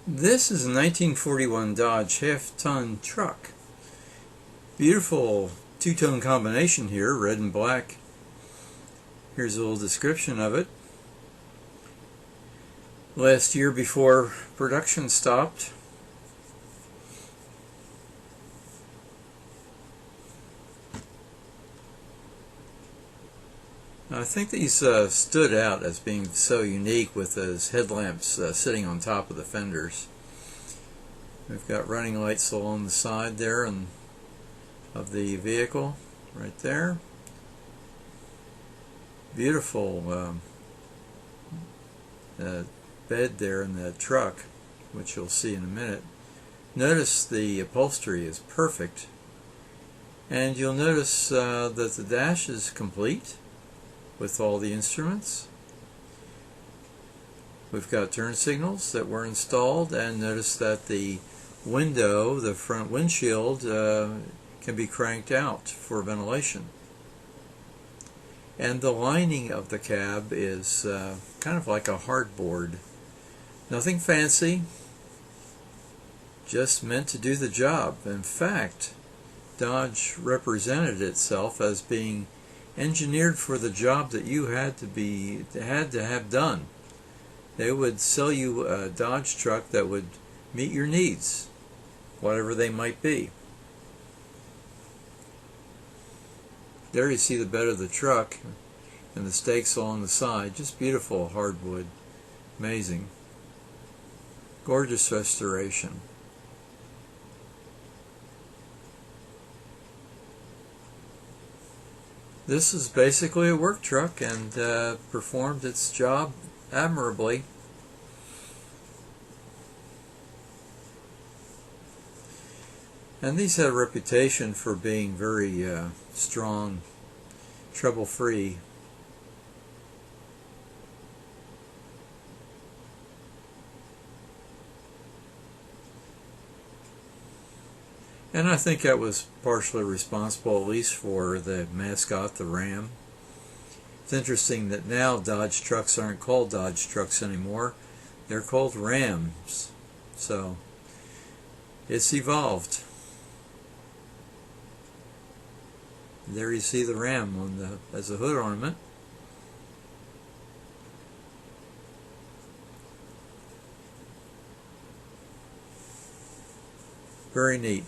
This is a 1941 Dodge half-ton truck. Beautiful two-tone combination here, red and black. Here's a little description of it. Last year before production stopped. I think these stood out as being so unique with those headlamps sitting on top of the fenders. We've got running lights along the side there and of the vehicle, right there. Beautiful bed there in the truck, which you'll see in a minute. Notice the upholstery is perfect, and you'll notice that the dash is complete with all the instruments. We've got turn signals that were installed, and notice that the window, the front windshield, can be cranked out for ventilation. And the lining of the cab is kind of like a hardboard. Nothing fancy, just meant to do the job. In fact, Dodge represented itself as being engineered for the job that you had to have done. They would sell you a Dodge truck that would meet your needs, whatever they might be. There you see the bed of the truck and the stakes along the side. Just beautiful hardwood. Amazing. Gorgeous restoration. This is basically a work truck and performed its job admirably. And these had a reputation for being very strong, trouble-free. And I think that was partially responsible, at least for the mascot, the Ram. It's interesting that now Dodge trucks aren't called Dodge trucks anymore. They're called Rams. So it's evolved. There you see the Ram on as a hood ornament. Very neat.